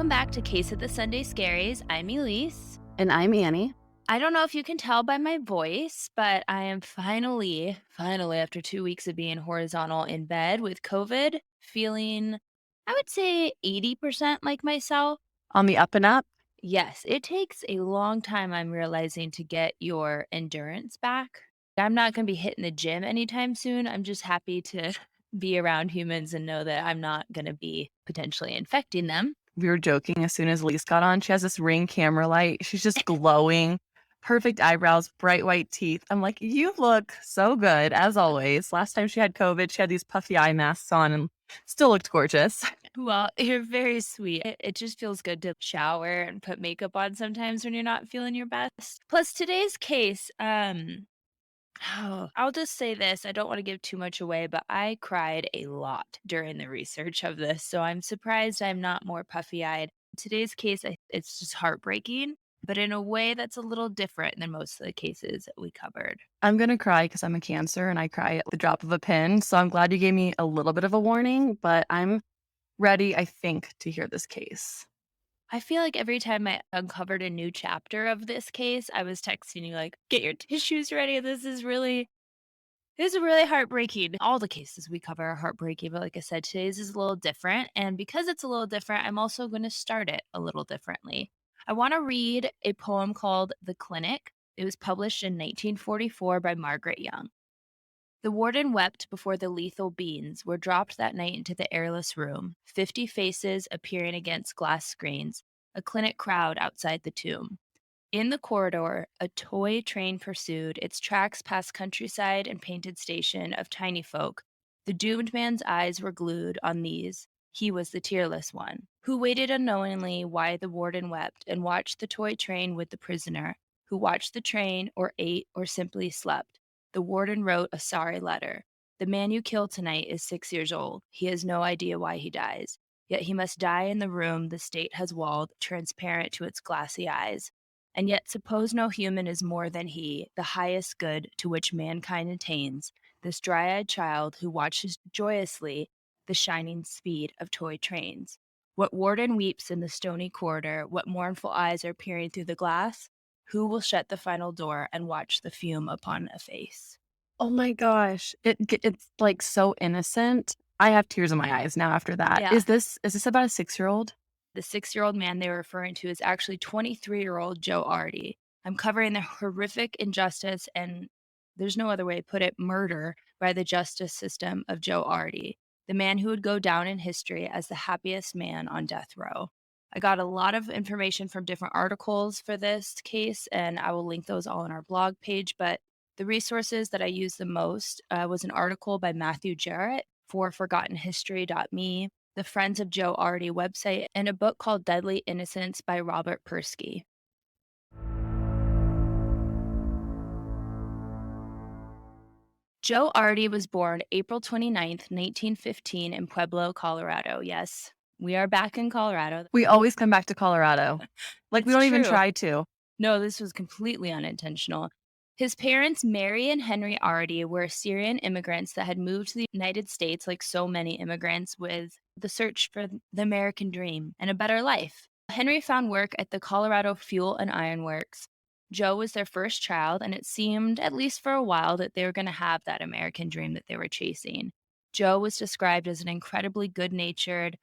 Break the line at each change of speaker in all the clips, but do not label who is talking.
Welcome back to Case of the Sunday Scaries. I'm Elyse.
And I'm Annie.
I don't know if you can tell by my voice, but I am finally, after 2 weeks of being horizontal in bed with COVID, feeling, I would say, 80% like myself.
On the up and up?
Yes, it takes a long time, I'm realizing, to get your endurance back. I'm not going to be hitting the gym anytime soon. I'm just happy to be around humans and know that I'm not going to be potentially infecting them.
We were joking as soon as Lise got on. She has this Ring camera light. She's just glowing, perfect eyebrows, bright white teeth. I'm like, you look so good, as always. Last time she had COVID, she had these puffy eye masks on and still looked gorgeous.
Well, you're very sweet. It just feels good to shower and put makeup on sometimes when you're not feeling your best. Plus today's case, I'll just say this, I don't wanna give too much away, but I cried a lot during the research of this, so I'm surprised I'm not more puffy-eyed. Today's case, it's just heartbreaking, but in a way that's a little different than most of the cases that we covered.
I'm going to cry because I'm a Cancer and I cry at the drop of a pin. So I'm glad you gave me a little bit of a warning, but I'm ready, I think, to hear this case.
I feel like every time I uncovered a new chapter of this case, I was texting you like, "Get your tissues ready. This is really heartbreaking." All the cases we cover are heartbreaking, but like I said, today's is a little different. And because it's a little different, I'm also going to start it a little differently. I want to read a poem called The Clinic. It was published in 1944 by Margaret Young. The warden wept before the lethal beans were dropped that night into the airless room, 50 faces appearing against glass screens, a clinic crowd outside the tomb. In the corridor, a toy train pursued, its tracks past countryside and painted station of tiny folk. The doomed man's eyes were glued on these. He was the tearless one, who waited unknowingly why the warden wept and watched the toy train with the prisoner, who watched the train or ate or simply slept. The warden wrote a sorry letter. The man you killed tonight is 6 years old. He has no idea why he dies. Yet he must die in the room the state has walled, transparent to its glassy eyes. And yet suppose no human is more than he, the highest good to which mankind attains, this dry-eyed child who watches joyously the shining speed of toy trains. What warden weeps in the stony corridor, what mournful eyes are peering through the glass? Who will shut the final door and watch the fume upon a face?
Oh my gosh. It's like so innocent. I have tears in my eyes now after that.
Yeah.
Is this about a 6-year-old?
The 6-year-old man they were referring to is actually 23-year-old Joe Arridy. I'm covering the horrific injustice and there's no other way to put it, murder by the justice system of Joe Arridy, the man who would go down in history as the happiest man on death row. I got a lot of information from different articles for this case, and I will link those all on our blog page. But the resources that I used the most was an article by Matthew Jarrett for ForgottenHistory.me, the Friends of Joe Arridy website, and a book called Deadly Innocence by Robert Persky. Joe Arridy was born April 29th, 1915 in Pueblo, Colorado. Yes, we are back in Colorado.
We always come back to Colorado. Like, we
It's
don't even
true.
try to.
No, this was completely unintentional. His parents, Mary and Henry Arridy, were Syrian immigrants that had moved to the United States, like so many immigrants, with the search for the American dream and a better life. Henry found work at the Colorado Fuel and Iron Works. Joe was their first child, and it seemed, at least for a while, that they were going to have that American dream that they were chasing. Joe was described as an incredibly good natured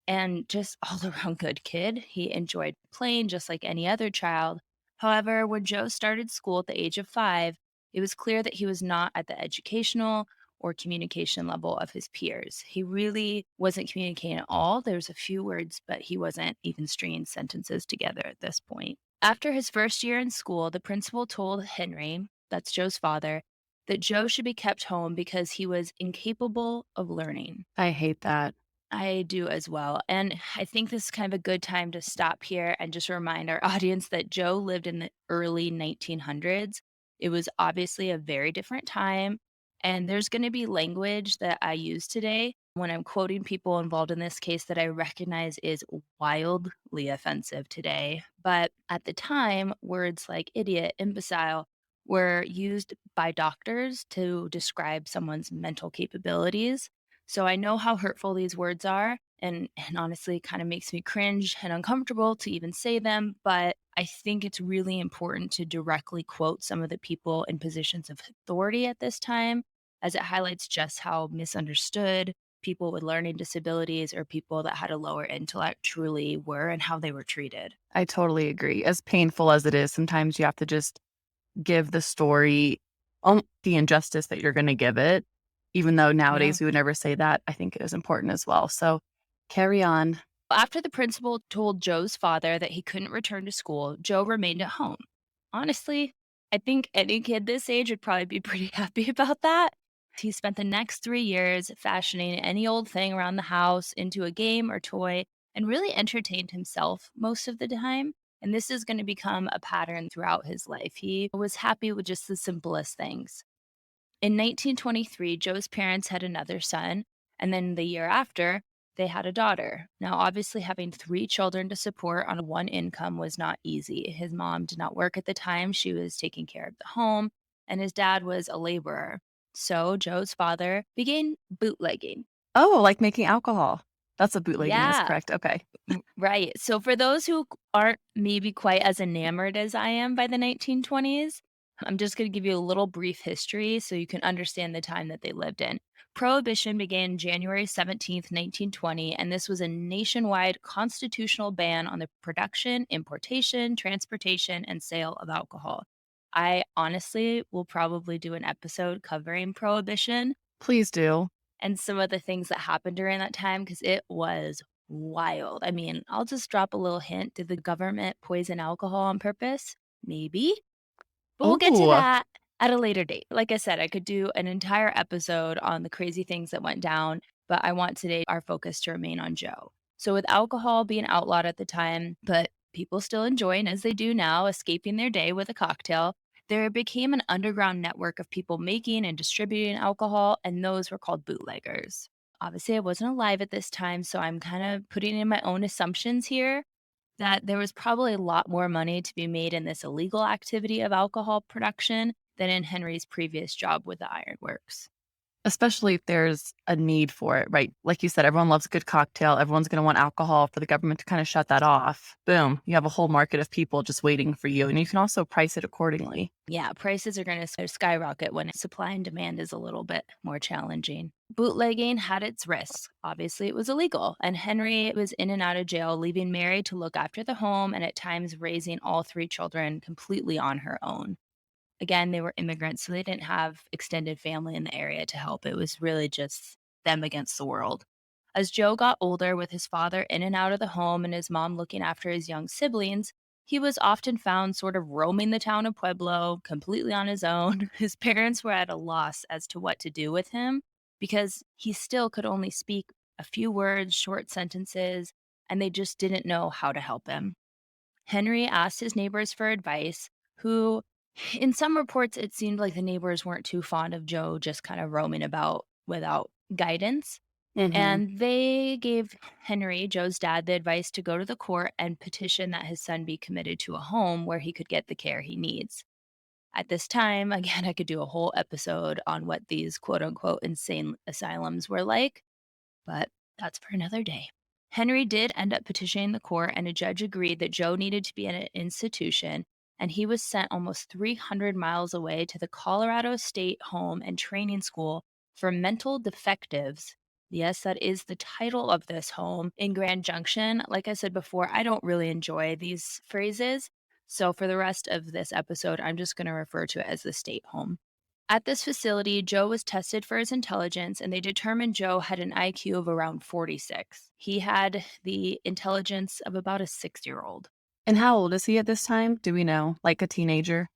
and just all around good kid. He enjoyed playing just like any other child. However, when Joe started school at the age of 5, it was clear that he was not at the educational or communication level of his peers. He really wasn't communicating at all. There was a few words, but he wasn't even stringing sentences together at this point. After his first year in school, the principal told Henry, that's Joe's father, that Joe should be kept home because he was incapable of learning.
I hate that.
I do as well. And I think this is kind of a good time to stop here and just remind our audience that Joe lived in the early 1900s. It was obviously a very different time. And there's going to be language that I use today when I'm quoting people involved in this case that I recognize is wildly offensive today. But at the time, words like idiot, imbecile were used by doctors to describe someone's mental capabilities. So I know how hurtful these words are, and honestly, it kind of makes me cringe and uncomfortable to even say them. But I think it's really important to directly quote some of the people in positions of authority at this time, as it highlights just how misunderstood people with learning disabilities or people that had a lower intellect truly were and how they were treated.
I totally agree. As painful as it is, sometimes you have to just give the story the injustice that you're gonna give it, even though
Yeah.
nowadays we would never say that. I think it is important as well. So, carry on.
After the principal told Joe's father that he couldn't return to school, Joe remained at home. Honestly, I think any kid this age would probably be pretty happy about that. He spent the next 3 years fashioning any old thing around the house into a game or toy and really entertained himself most of the time. And this is going to become a pattern throughout his life. He was happy with just the simplest things. In 1923, Joe's parents had another son, and then the year after, they had a daughter. Now, obviously, having three children to support on one income was not easy. His mom did not work at the time, she was taking care of the home, and his dad was a laborer. So, Joe's father began bootlegging.
Oh, like making alcohol. That's what bootlegging is,
Yeah,
correct? Okay.
right. So for those who aren't maybe quite as enamored as I am by the 1920s, I'm just going to give you a little brief history so you can understand the time that they lived in. Prohibition began January 17th, 1920, and this was a nationwide constitutional ban on the production, importation, transportation, and sale of alcohol. I honestly will probably do an episode covering prohibition
Please do.
and some of the things that happened during that time because it was wild. I mean, I'll just drop a little hint. Did the government poison alcohol on purpose? Maybe, but we'll get to
Oh,
that at a later date. Like I said, I could do an entire episode on the crazy things that went down, but I want today our focus to remain on Joe. So, with alcohol being outlawed at the time, but people still enjoying, as they do now, escaping their day with a cocktail, there became an underground network of people making and distributing alcohol, and those were called bootleggers. Obviously, I wasn't alive at this time, so I'm kind of putting in my own assumptions here that there was probably a lot more money to be made in this illegal activity of alcohol production than in Henry's previous job with the ironworks.
especially if there's a need for it, right? Like you said, everyone loves a good cocktail. Everyone's going to want alcohol for the government to kind of shut that off. Boom. You have a whole market of people just waiting for you. And you can also price it accordingly.
Yeah, prices are going to skyrocket when supply and demand is a little bit more challenging. Bootlegging had its risks. Obviously, it was illegal, and Henry was in and out of jail, leaving Mary to look after the home and at times raising all three children completely on her own. Again, they were immigrants, so they didn't have extended family in the area to help. It was really just them against the world. As Joe got older, with his father in and out of the home and his mom looking after his young siblings, he was often found sort of roaming the town of Pueblo completely on his own. His parents were at a loss as to what to do with him because he still could only speak a few words, short sentences, and they just didn't know how to help him. Henry asked his neighbors for advice, who, in some reports, it seemed like the neighbors weren't too fond of Joe just kind of roaming about without guidance.
Hmm.
And they gave Henry, Joe's dad, the advice to go to the court and petition that his son be committed to a home where he could get the care he needs. At this time, again, I could do a whole episode on what these quote unquote insane asylums were like, but that's for another day. Henry did end up petitioning the court, and a judge agreed that Joe needed to be in an institution, and he was sent almost 300 miles away to the Colorado State Home and Training School for Mental Defectives. Yes, that is the title of this home in Grand Junction. Like I said before, I don't really enjoy these phrases. So for the rest of this episode, I'm just going to refer to it as the state home. At this facility, Joe was tested for his intelligence, and they determined Joe had an IQ of around 46. He had the intelligence of about a 6-year-old.
And how old is he at this time? Do we know? Like a teenager?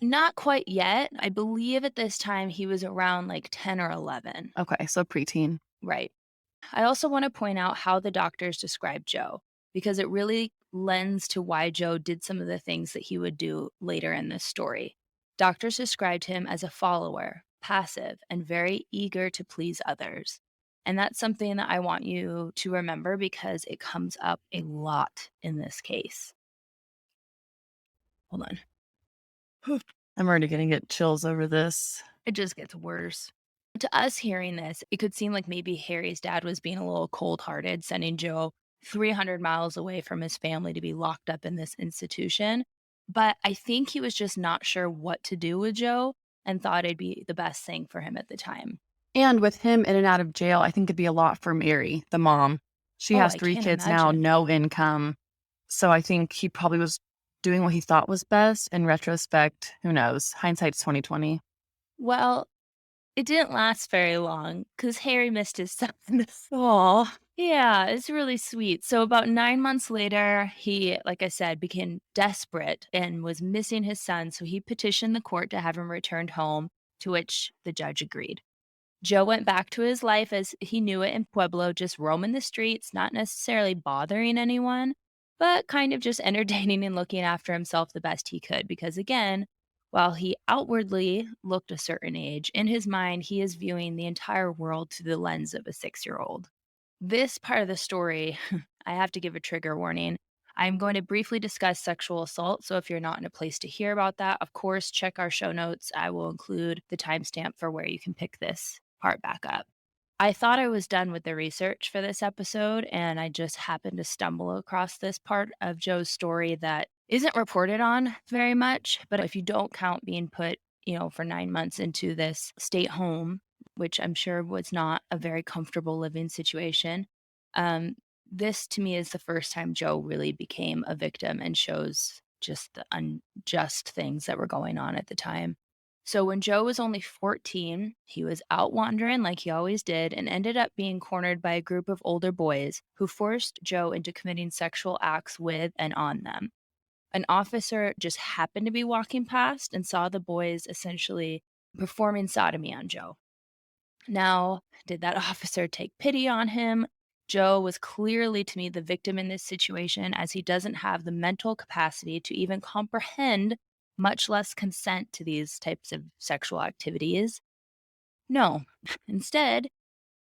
Not quite yet. I believe at this time he was around like 10 or 11.
Okay, so preteen.
Right. I also want to point out how the doctors described Joe because it really lends to why Joe did some of the things that he would do later in this story. Doctors described him as a follower, passive, and very eager to please others. And that's something that I want you to remember because it comes up a lot in this case. Hold on.
I'm already going to get chills over this.
It just gets worse. To us hearing this, it could seem like maybe Harry's dad was being a little cold hearted, sending Joe 300 miles away from his family to be locked up in this institution. But I think he was just not sure what to do with Joe and thought it'd be the best thing for him at the time.
And with him in and out of jail, I think it'd be a lot for Mary, the mom. She
Oh,
has
I
3
can't
kids now,
imagine.
no income. So I think he probably was doing what he thought was best. In retrospect, who knows? Hindsight's 2020.
Well, it didn't last very long because Harry missed his son.
Aw.
Yeah, it's really sweet. So about 9 months later, he, like I said, became desperate and was missing his son, so he petitioned the court to have him returned home, to which the judge agreed. Joe went back to his life as he knew it in Pueblo, just roaming the streets, not necessarily bothering anyone, but kind of just entertaining and looking after himself the best he could. Because again, while he outwardly looked a certain age, in his mind, he is viewing the entire world through the lens of a 6-year-old. This part of the story, I have to give a trigger warning. I'm going to briefly discuss sexual assault. So if you're not in a place to hear about that, of course, check our show notes. I will include the timestamp for where you can pick this part back up. I thought I was done with the research for this episode, and I just happened to stumble across this part of Joe's story that isn't reported on very much. But if you don't count being put, for 9 months into this state home, which I'm sure was not a very comfortable living situation, um, this to me is the first time Joe really became a victim and shows just the unjust things that were going on at the time. So when Joe was only 14, he was out wandering like he always did and ended up being cornered by a group of older boys who forced Joe into committing sexual acts with and on them. An officer just happened to be walking past and saw the boys essentially performing sodomy on Joe. Now, did that officer take pity on him? Joe was clearly to me the victim in this situation as he doesn't have the mental capacity to even comprehend, much less consent to these types of sexual activities. No. Instead,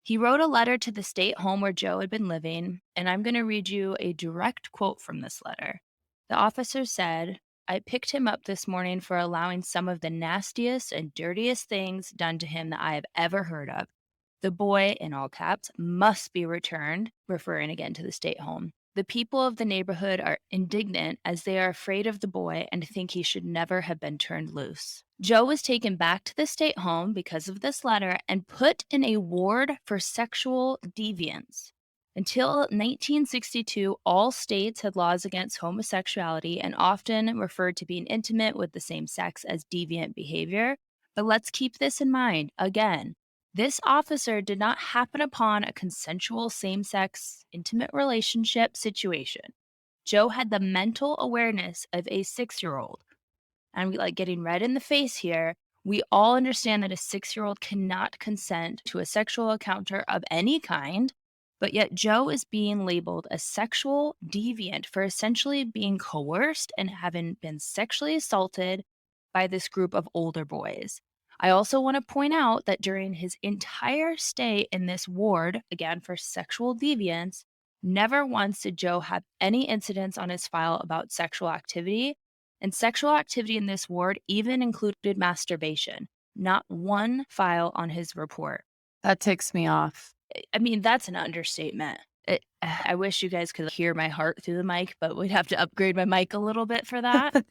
he wrote a letter to the state home where Joe had been living, and I'm going to read you a direct quote from this letter. The officer said, I picked him up this morning for allowing some of the nastiest and dirtiest things done to him that I have ever heard of. The boy, in all caps, must be returned, referring again to the state home. The people of the neighborhood are indignant as they are afraid of the boy and think he should never have been turned loose. Joe was taken back to the state home because of this letter and put in a ward for sexual deviance. Until 1962, all states had laws against homosexuality and often referred to being intimate with the same sex as deviant behavior. But let's keep this in mind again. This officer did not happen upon a consensual same sex intimate relationship situation. Joe had the mental awareness of a 6-year-old. And we like getting red in the face here. We all understand that a 6-year-old cannot consent to a sexual encounter of any kind, but yet Joe is being labeled a sexual deviant for essentially being coerced and having been sexually assaulted by this group of older boys. I also want to point out that during his entire stay in this ward, again for sexual deviance, never once did Joe have any incidents on his file about sexual activity. And sexual activity in this ward even included masturbation, not one file on his report.
That ticks me off.
I mean, that's an understatement. I wish you guys could hear my heart through the mic, but we'd have to upgrade my mic a little bit for that.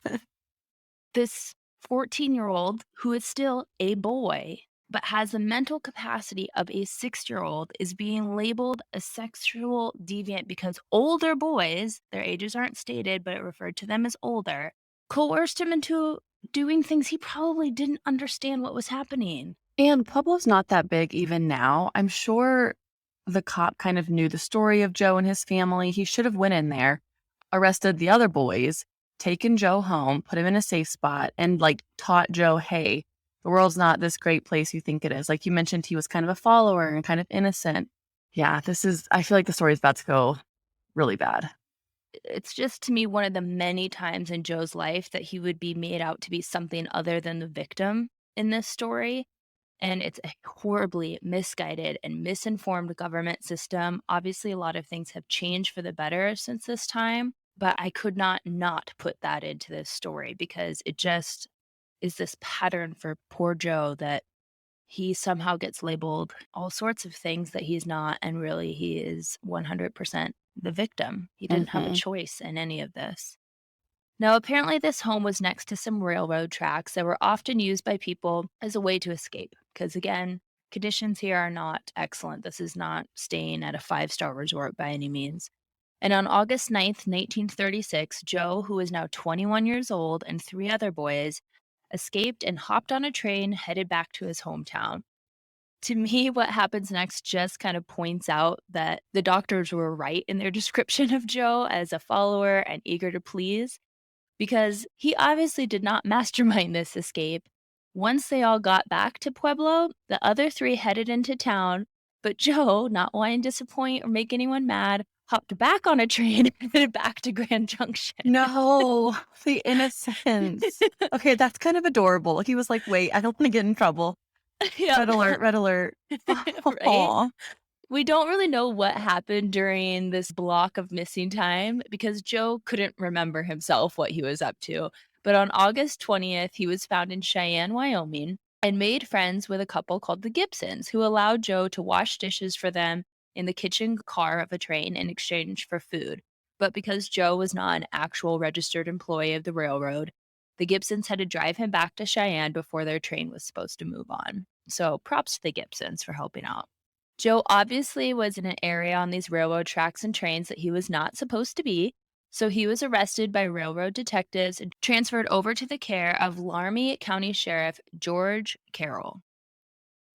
This 14-year-old who is still a boy, but has the mental capacity of a 6-year-old is being labeled a sexual deviant because older boys, their ages aren't stated, but it referred to them as older, coerced him into doing things he probably didn't understand what was happening.
And Pueblo's not that big even now. I'm sure the cop kind of knew the story of Joe and his family. He should have went in there, arrested the other boys, taken Joe home, put him in a safe spot, and like taught Joe, hey, the world's not this great place you think it is. Like you mentioned, he was kind of a follower and kind of innocent. Yeah, I feel like the story's about to go really bad.
It's just to me one of the many times in Joe's life that he would be made out to be something other than the victim in this story. And it's a horribly misguided and misinformed government system. Obviously, a lot of things have changed for the better since this time, but I could not put that into this story because it just is this pattern for poor Joe that he somehow gets labeled all sorts of things that he's not, and really he is 100% the victim. He didn't have a
Mhm.
choice in any of this. Now, apparently, this home was next to some railroad tracks that were often used by people as a way to escape. Because again, conditions here are not excellent. This is not staying at a five-star resort by any means. And on August 9th, 1936, Joe, who is now 21 years old, and three other boys escaped and hopped on a train headed back to his hometown. To me, what happens next just kind of points out that the doctors were right in their description of Joe as a follower and eager to please, because he obviously did not mastermind this escape. Once they all got back to Pueblo, the other three headed into town, but Joe, not wanting to disappoint or make anyone mad, hopped back on a train and headed back to Grand Junction.
No, the innocence. Okay, that's kind of adorable. He was like, "Wait, I don't wanna get in trouble.
Yep.
Red alert, red alert."
Right?
Aw.
We don't really know what happened during this block of missing time because Joe couldn't remember himself what he was up to. But on August 20th, he was found in Cheyenne, Wyoming, and made friends with a couple called the Gibsons, who allowed Joe to wash dishes for them in the kitchen car of a train in exchange for food. But because Joe was not an actual registered employee of the railroad, the Gibsons had to drive him back to Cheyenne before their train was supposed to move on. So props to the Gibsons for helping out. Joe obviously was in an area on these railroad tracks and trains that he was not supposed to be, so he was arrested by railroad detectives and transferred over to the care of Laramie County Sheriff George Carroll.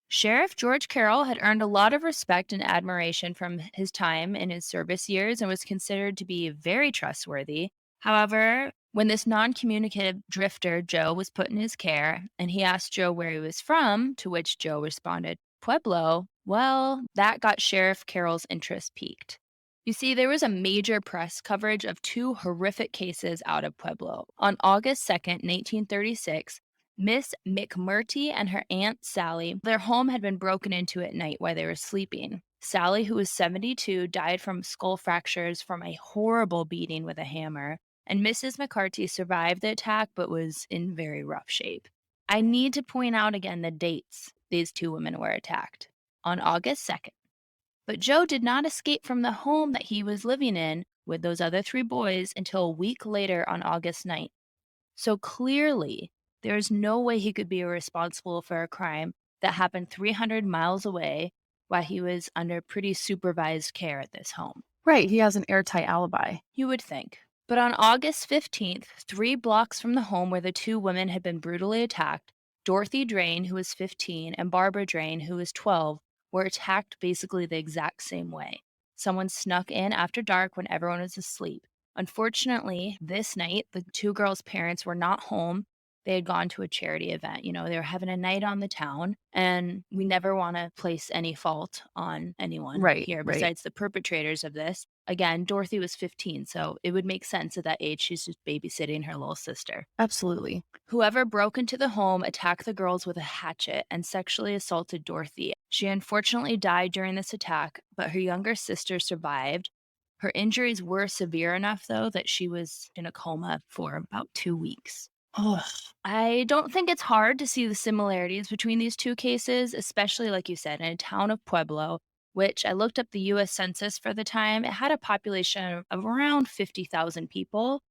Sheriff George Carroll had earned a lot of respect and admiration from his time in his service years and was considered to be very trustworthy. However, when this non communicative drifter, Joe, was put in his care and he asked Joe where he was from, to which Joe responded, Pueblo, well, that got Sheriff Carroll's interest piqued. You see, there was a major press coverage of two horrific cases out of Pueblo. On August 2nd, 1936, Miss McMurtry and her aunt Sally, their home had been broken into at night while they were sleeping. Sally, who was 72, died from skull fractures from a horrible beating with a hammer, and Mrs. McCarthy survived the attack but was in very rough shape. I need to point out again the dates these two women were attacked. On August 2nd. But Joe did not escape from the home that he was living in with those other three boys until a week later on August 9th. So clearly, there's no way he could be responsible for a crime that happened 300 miles away while he was under pretty supervised care at this home.
Right, he has an airtight alibi.
You would think. But on August 15th, 3 blocks from the home where the two women had been brutally attacked, Dorothy Drain, who was 15, and Barbara Drain, who was 12, were attacked basically the exact same way. Someone snuck in after dark when everyone was asleep. Unfortunately, this night, the two girls' parents were not home. They had gone to a charity event. They were having a night on the town, and we never want to place any fault on anyone
Right,
here
right.
besides the perpetrators of this. Again, Dorothy was 15, so it would make sense at that age she's just babysitting her little sister.
Absolutely.
Whoever broke into the home attacked the girls with a hatchet and sexually assaulted Dorothy. She unfortunately died during this attack, but her younger sister survived. Her injuries were severe enough, though, that she was in a coma for about 2 weeks.
Oh,
I don't think it's hard to see the similarities between these two cases, especially, like you said, in a town of Pueblo, which I looked up the US Census for the time. It had a population of around 50,000 people.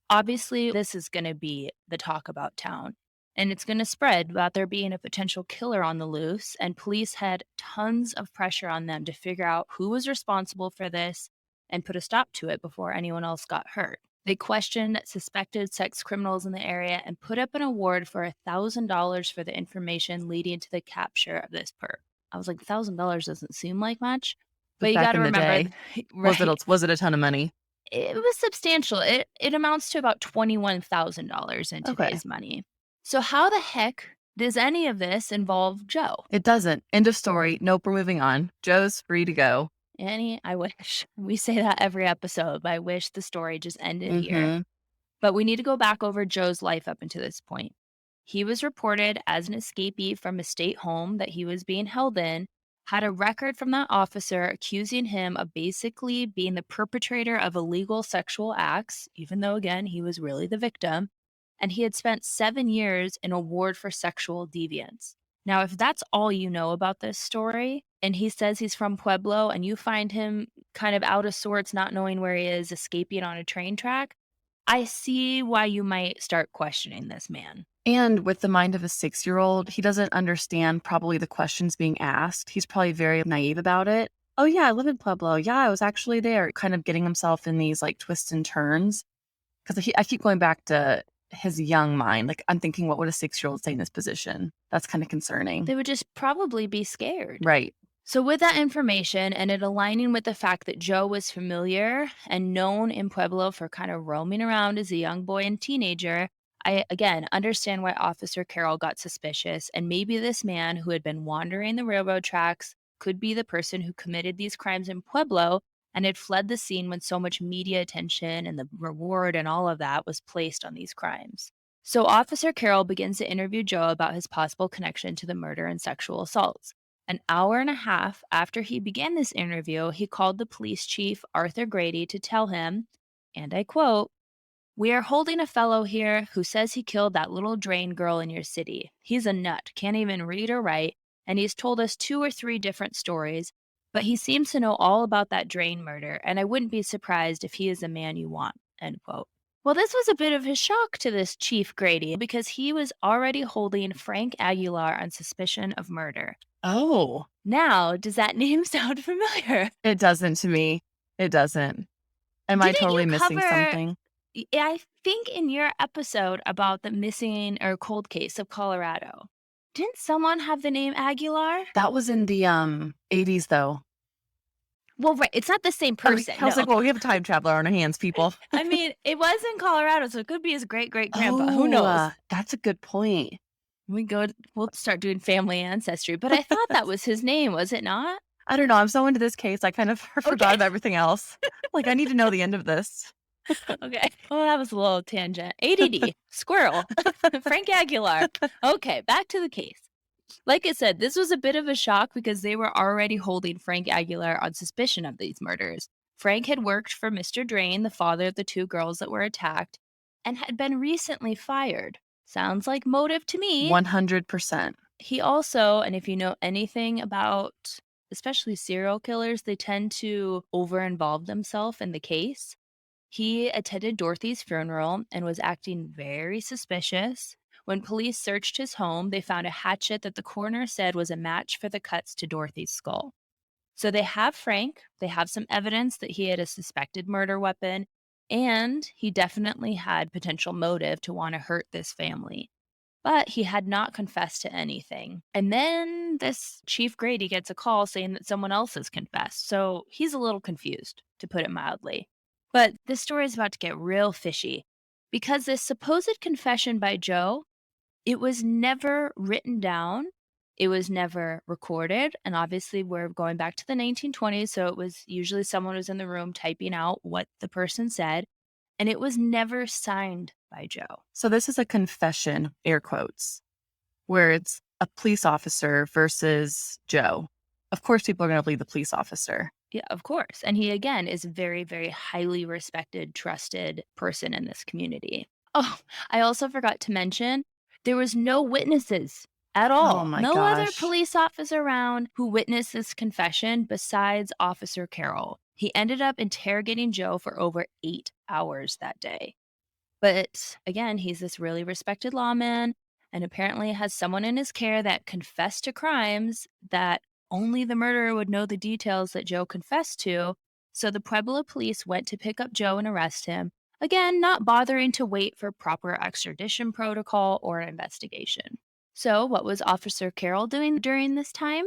Obviously, this is going to be the talk about town. And it's going to spread about there being a potential killer on the loose. And police had tons of pressure on them to figure out who was responsible for this and put a stop to it before anyone else got hurt. They questioned suspected sex criminals in the area and put up an award for $1,000 for the information leading to the capture of this perp. I was like, $1,000 doesn't seem like much, but
but
you got
back
to
in the
remember,
day, was it
right?
a was it a ton of money?
It was substantial. It amounts to about $21,000 in
Okay.
today's money. So how the heck does any of this involve Joe?
It doesn't. End of story. Nope, we're moving on. Joe's free to go.
Annie, I wish. We say that every episode, but I wish the story just ended here.
Mhm.
But we need to go back over Joe's life up until this point. He was reported as an escapee from a state home that he was being held in, had a record from that officer accusing him of basically being the perpetrator of illegal sexual acts, even though, again, he was really the victim. And he had spent 7 years in a ward for sexual deviance. Now, if that's all you know about this story, and he says he's from Pueblo, and you find him kind of out of sorts, not knowing where he is, escaping on a train track, I see why you might start questioning this man.
And with the mind of a 6-year-old, he doesn't understand probably the questions being asked. He's probably very naive about it. "Oh, yeah, I live in Pueblo. Yeah, I was actually there." Kind of getting himself in these, like, twists and turns. 'Cause I keep going back to his young mind. Like, I'm thinking, what would a 6-year-old say in this position? That's kinda concerning.
They would just probably be scared.
Right.
So, with that information and it aligning with the fact that Joe was familiar and known in Pueblo for kind of roaming around as a young boy and teenager, I again understand why Officer Carroll got suspicious. And maybe this man who had been wandering the railroad tracks could be the person who committed these crimes in Pueblo and had fled the scene when so much media attention and the reward and all of that was placed on these crimes. So, Officer Carroll begins to interview Joe about his possible connection to the murder and sexual assaults. An hour and a half after he began this interview, he called the police chief, Arthur Grady, to tell him, and I quote, "We are holding a fellow here who says he killed that little drain girl in your city. He's a nut, can't even read or write, and he's told us 2 or 3 different stories, but he seems to know all about that drain murder, and I wouldn't be surprised if he is the man you want." End quote. Well, this was a bit of a shock to this Chief Grady because he was already holding Frank Aguilar on suspicion of murder.
Oh,
Now, does that name sound familiar?
it doesn't to me. It doesn't. Am I
Didn't you
totally missing
cover
something?
I think in your episode about the missing or cold case of Colorado, didn't someone have the name Aguilar?
That was in the, '80s, though.
Well, right, it's not the same
Okay,
person,
I was
no.
like, "Well, we have a time traveler on our hands, people."
I mean, it was in Colorado, so it could be his great-great-grandpa, who
Oh,
knows?
that's a good point.
We'll start doing family ancestry, but I thought that was his name, was it not?
I don't know, I'm so into this case, I kind of forgot
Okay.
about everything else. Like, I need to know the end of this.
Okay. Well, that was a little tangent. ADD, squirrel, Frank Aguilar. Okay, back to the case. Like I said, this was a bit of a shock because they were already holding Frank Aguilar on suspicion of these murders. Frank had worked for Mr. Drain, the father of the 2 girls that were attacked, and had been recently fired. Sounds like motive to me.
100%.
He also, and if you know anything about especially serial killers, they tend to over involve themselves in the case. He attended Dorothy's funeral and was acting very suspicious. When police searched his home, they found a hatchet that the coroner said was a match for the cuts to Dorothy's skull. So they have Frank, they have some evidence that he had a suspected murder weapon, and he definitely had potential motive to want to hurt this family. But he had not confessed to anything. And then this Chief Grady gets a call saying that someone else has confessed. So he's a little confused, to put it mildly. But this story is about to get real fishy because this supposed confession by Joe, it was never written down. It was never recorded. And obviously, we're going back to the 1920s. So it was usually someone was in the room typing out what the person said. And it was never signed by Joe.
So this is a confession, air quotes, where it's a police officer versus Joe. Of course, people are gonna believe the police officer.
Yeah, of course. And he, again, is a very, very highly respected, trusted person in this community. Oh, I also forgot to mention there was no witnesses at
Oh
all.
my
No other
gosh.
police officer around who witnessed this confession besides Officer Carroll. He ended up interrogating Joe for over 8 hours that day. But again, he's this really respected lawman and apparently has someone in his care that confessed to crimes that only the murderer would know the details that Joe confessed to. So the Pueblo police went to pick up Joe and arrest him. Again, not bothering to wait for proper extradition protocol or investigation. So, what was Officer Carroll doing during this time?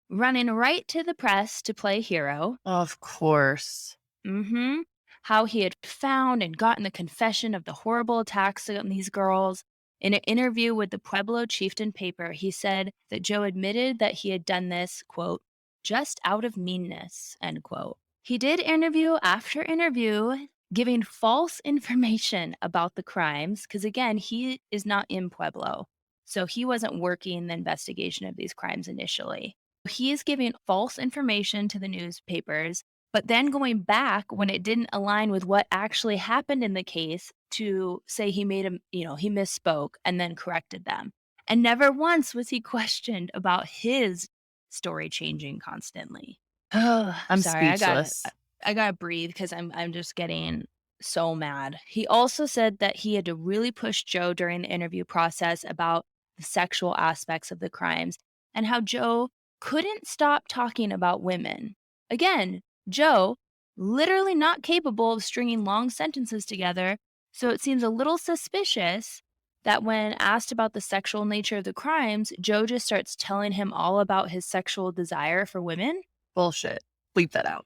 Running right to the press to play hero.
Of course.
Mhm. How he had found and gotten the confession of the horrible attacks on these girls. In an interview with the Pueblo Chieftain paper, he said that Joe admitted that he had done this, quote, just out of meanness, end quote. He did interview after interview, giving false information about the crimes, because again, he is not in Pueblo. So he wasn't working the investigation of these crimes initially. He is giving false information to the newspapers but then going back when it didn't align with what actually happened in the case to say he made he misspoke and then corrected them. And never once was he questioned about his story changing constantly. Oh,
I'm
sorry,
speechless.
I gotta breathe because I'm just getting so mad. He also said that he had to really push Joe during the interview process about the sexual aspects of the crimes and how Joe couldn't stop talking about women. Again, Joe literally not capable of stringing long sentences together, so it seems a little suspicious that when asked about the sexual nature of the crimes, Joe just starts telling him all about his sexual desire for women.
Bullshit. Bleep that out.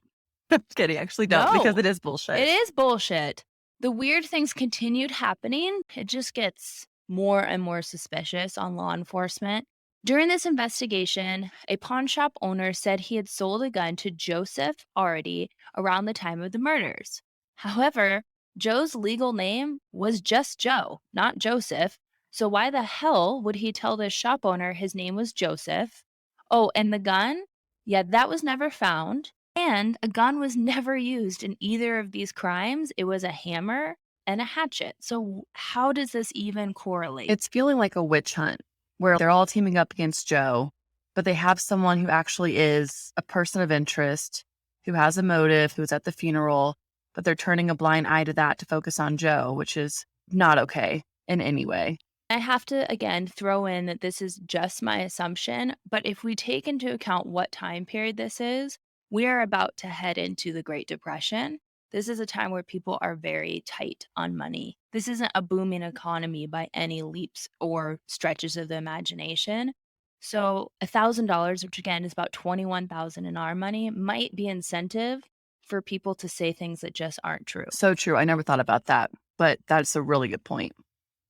I'm kidding. Actually, don't because
No,
it is
it
bullshit.
is bullshit. The weird things continued happening. It just gets more and more suspicious on law enforcement. During this investigation, a pawn shop owner said he had sold a gun to Joseph Arridy around the time of the murders. However, Joe's legal name was just Joe, not Joseph. So why the hell would he tell this shop owner his name was Joseph? Oh, and the gun? Yeah, that was never found. And a gun was never used in either of these crimes. It was a hammer and a hatchet. So, how does this even correlate?
It's feeling like a witch hunt where they're all teaming up against Joe, but they have someone who actually is a person of interest, who has a motive, who's at the funeral, but they're turning a blind eye to that to focus on Joe, which is not okay in any way.
I have to again throw in that this is just my assumption, but if we take into account what time period this is, we are about to head into the Great Depression. This is a time where people are very tight on money. This isn't a booming economy by any leaps or stretches of the imagination. So, $1,000, which again is about 21,000 in our money, might be incentive for people to say things that just aren't true.
So true. I never thought about that, but that's a really good point.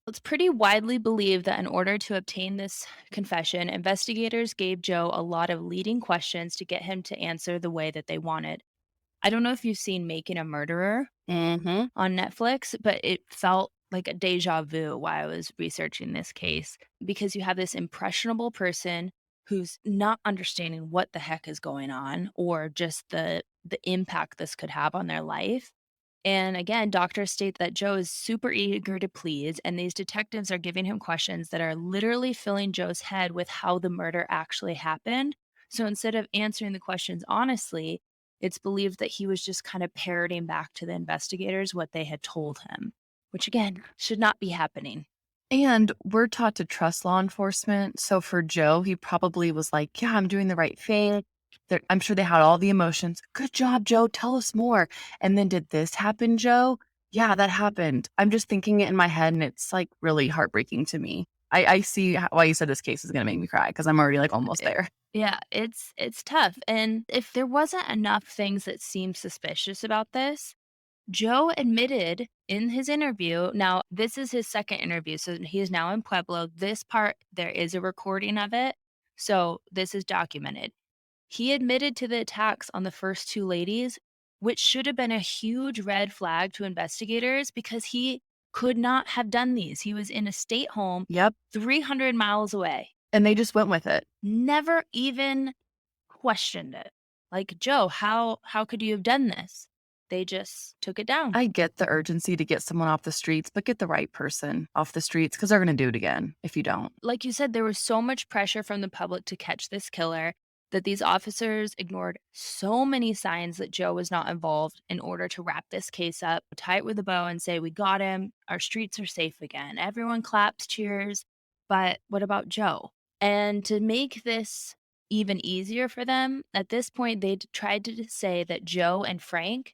It's pretty widely believed that in order to obtain this confession, investigators gave Joe a lot of leading questions to get him to answer the way that they wanted. I don't know if you've seen Making a Murderer
Hmm.
on Netflix, but it felt like a deja vu while I was researching this case because you have this impressionable person who's not understanding what the heck is going on or just the impact this could have on their life. And again, doctors state that Joe is super eager to please, and these detectives are giving him questions that are literally filling Joe's head with how the murder actually happened. So instead of answering the questions honestly, it's believed that he was just kind of parroting back to the investigators what they had told him, which again should not be happening.
And we're taught to trust law enforcement. So for Joe, he probably was like, yeah, I'm doing the right thing. I'm sure they had all the emotions. Good job, Joe. Tell us more. And then did this happen, Joe? Yeah, that happened. I'm just thinking it in my head and it's like really heartbreaking to me. I see why you said this case is going to make me cry because I'm already like almost
It-
there.
yeah, it's tough. And if there wasn't enough things that seemed suspicious about this, Joe admitted in his interview. Now, this is his second interview, so he is now in Pueblo. This part, there is a recording of it, so this is documented. He admitted to the attacks on the first two ladies, which should have been a huge red flag to investigators because he could not have done these. He was in a state home
Yep.
300 miles away,
And they just went with it.
never even questioned it. Like, Joe, how could you have done this? They just took it down.
I get the urgency to get someone off the streets, but get the right person off the streets because they're going to do it again if you don't.
Like you said, there was so much pressure from the public to catch this killer that these officers ignored so many signs that Joe was not involved in order to wrap this case up, tie it with a bow, and say, we got him. Our streets are safe again. Everyone claps, cheers. But what about Joe? And to make this even easier for them, at this point, they tried to say that Joe and Frank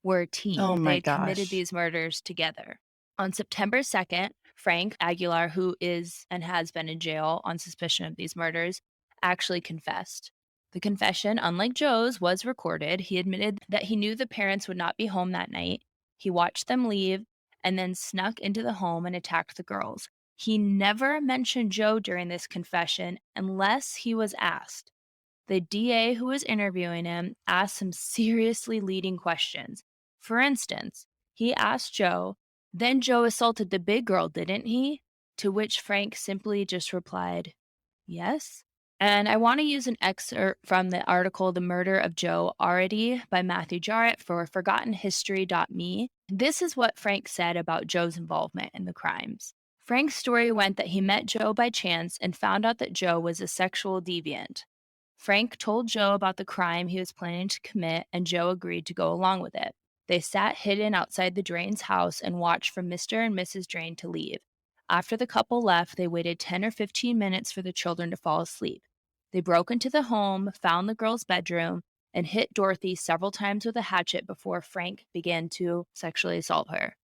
were a
Oh
team. They
my
had committed
gosh.
these murders together. On September 2nd, Frank Aguilar, who is and has been in jail on suspicion of these murders, actually confessed. The confession, unlike Joe's, was recorded. He admitted that he knew the parents would not be home that night. He watched them leave and then snuck into the home and attacked the girls. He never mentioned Joe during this confession unless he was asked. The DA who was interviewing him asked some seriously leading questions. For instance, he asked Joe, then Joe assaulted the big girl, didn't he? To which Frank simply just replied, yes. And I want to use an excerpt from the article The Murder of Joe Arridy by Matthew Jarrett for ForgottenHistory.me. This is what Frank said about Joe's involvement in the crimes. Frank's story went that he met Joe by chance and found out that Joe was a sexual deviant. Frank told Joe about the crime he was planning to commit, and Joe agreed to go along with it. They sat hidden outside the Drain's house and watched for Mr. and Mrs. Drain to leave. After the couple left, they waited 10 or 15 minutes for the children to fall asleep. They broke into the home, found the girl's bedroom, and hit Dorothy several times with a hatchet before Frank began to sexually assault her.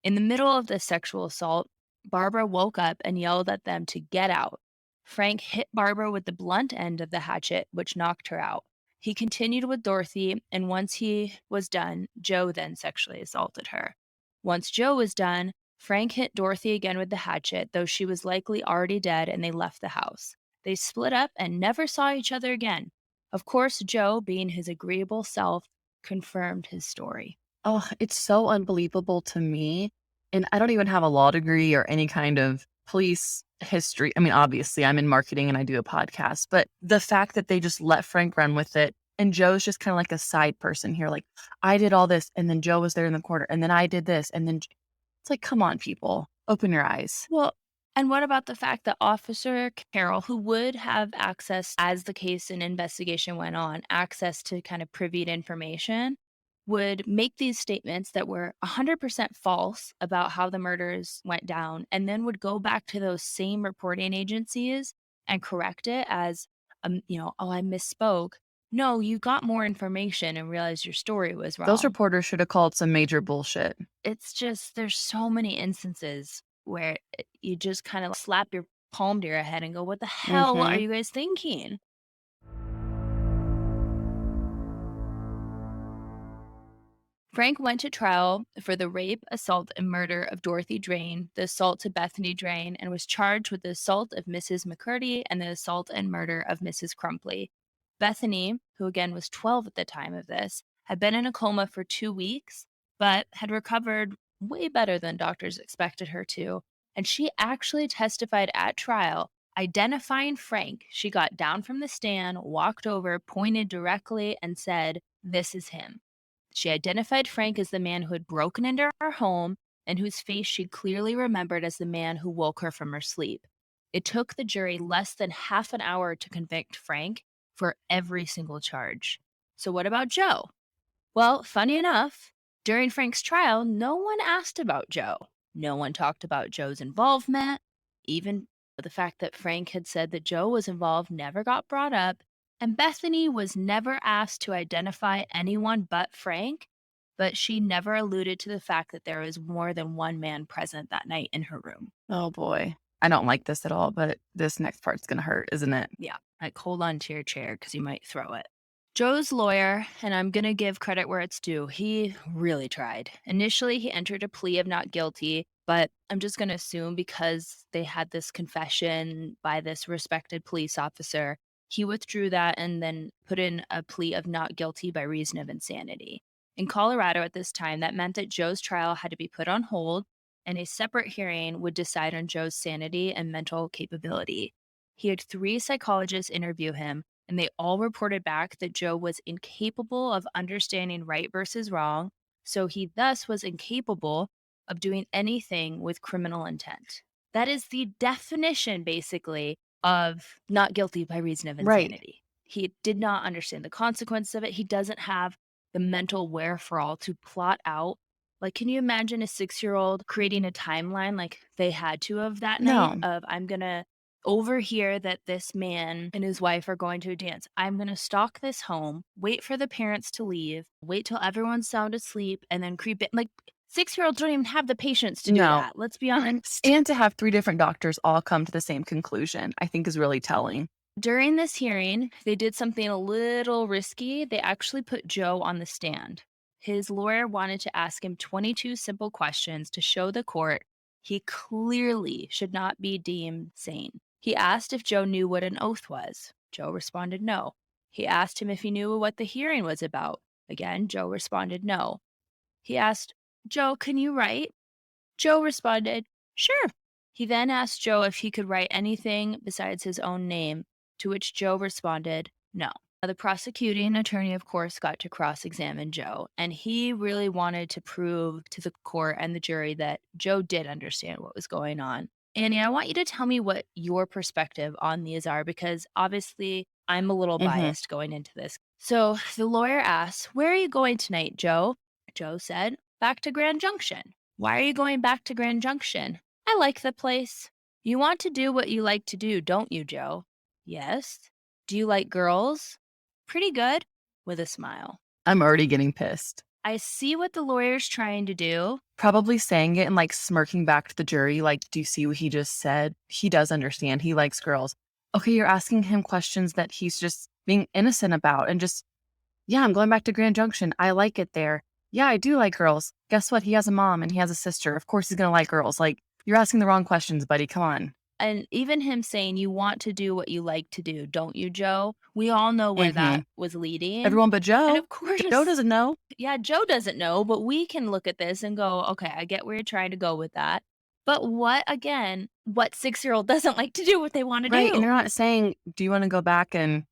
In the middle of this sexual assault, Barbara woke up and yelled at them to get out. Frank hit Barbara with the blunt end of the hatchet, which knocked her out. He continued with Dorothy, and once he was done, Joe then sexually assaulted her. Once Joe was done, Frank hit Dorothy again with the hatchet, though she was likely already dead, and they left the house. They split up and never saw each other again. Of course, Joe, being his agreeable self, confirmed his story.
Oh, it's so unbelievable to me. And I don't even have a law degree or any kind of police history. I mean, obviously, I'm in marketing and I do a podcast, but the fact that they just let Frank run with it and Joe's just kind of like a side person here. Like, I did all this and then Joe was there in the corner and then I did this. And then it's like, come on, people, open your eyes.
Well, and what about the fact that Officer Carroll, who would have access as the case and investigation went on, access to kind of privy to information, would make these statements that were 100% false about how the murders went down, and then would go back to those same reporting agencies and correct it as, oh, I misspoke. No, you got more information and realized your story was
Those
wrong.
reporters should have called some major bullshit.
It's just there's so many instances where you just kind of slap your palm to your head and go, "What the hell are
Hmm.
you guys thinking?" Frank went to trial for the rape, assault, and murder of Dorothy Drain, the assault to Bethany Drain, and was charged with the assault of Mrs. McCurdy and the assault and murder of Mrs. Crumpley. Bethany, who again was 12 at the time of this, had been in a coma for 2 weeks, but had recovered way better than doctors expected her to. And she actually testified at trial, identifying Frank. She got down from the stand, walked over, pointed directly, and said, "This is him." She identified Frank as the man who had broken into her home and whose face she clearly remembered as the man who woke her from her sleep. It took the jury less than half an hour to convict Frank for every single charge. So, what about Joe? Well, funny enough, during Frank's trial, no one asked about Joe. No one talked about Joe's involvement. Even the fact that Frank had said that Joe was involved never got brought up. And Bethany was never asked to identify anyone but Frank, but she never alluded to the fact that there was more than one man present that night in her room.
Oh boy. I don't like this at all, but this next part's going to hurt, isn't it?
Yeah, like hold on to your chair because you might throw it. Joe's lawyer, and I'm going to give credit where it's due, he really tried. Initially, he entered a plea of not guilty, but I'm just going to assume because they had this confession by this respected police officer, he withdrew that and then put in a plea of not guilty by reason of insanity. In Colorado at this time, that meant that Joe's trial had to be put on hold and a separate hearing would decide on Joe's sanity and mental capability. He had 3 psychologists interview him, and they all reported back that Joe was incapable of understanding right versus wrong, so he thus was incapable of doing anything with criminal intent. That is the definition, basically, of not guilty by reason of
Right.
insanity. He did not understand the consequence of it. He doesn't have the mental wherewithal to plot out. Like, can you imagine a 6-year-old creating a timeline like they had to of that night
No.
of I'm gonna overhear that this man and his wife are going to a dance. I'm going to stalk this home, wait for the parents to leave, wait till everyone's sound asleep, and then creep in. Like 6-year-olds don't even have the patience to do
No.
that. Let's be honest.
And to have 3 different doctors all come to the same conclusion, I think is really telling.
During this hearing, they did something a little risky. They actually put Joe on the stand. His lawyer wanted to ask him 22 simple questions to show the court he clearly should not be deemed sane. He asked if Joe knew what an oath was. Joe responded no. He asked him if he knew what the hearing was about. Again, Joe responded no. He asked, "Joe, can you write?" Joe responded, "Sure." He then asked Joe if he could write anything besides his own name, to which Joe responded, no. The prosecuting attorney, of course, got to cross examine Joe, and he really wanted to prove to the court and the jury that Joe did understand what was going on. Annie, I want you to tell me what your perspective on these are because obviously I'm a little
Mhm.
biased going into this. So the lawyer asks, "Where are you going tonight, Joe?" Joe said, "Back to Grand Junction." "Why are you going back to Grand Junction?" "I like the place." "You want to do what you like to do, don't you, Joe?" "Yes." "Do you like girls?" "Pretty good," with a smile.
I'm already getting pissed.
I see what the lawyer's trying to do.
Probably saying it and, like, smirking back to the jury, like, "Do you see what he just said? He does understand, he likes girls." Okay, you're asking him questions that he's just being innocent about and just, "Yeah, I'm going back to Grand Junction. I like it there. Yeah, I do like girls. Guess what? He has a mom and he has a sister. Of course he's gonna like girls." Like, you're asking the wrong questions, buddy. Come on.
And even him saying, "You want to do what you like to do, don't you, Joe?" We all know where that
Mhm.
was leading.
Everyone but
And
Joe.
of
Joe
course,
doesn't know.
yeah, Joe doesn't know, but we can look at this and go, "Okay, I get where you're trying to go with that." But what 6-year-old doesn't like to do what they wanna
Right, and
do?
they're not saying, "Do you wanna go back and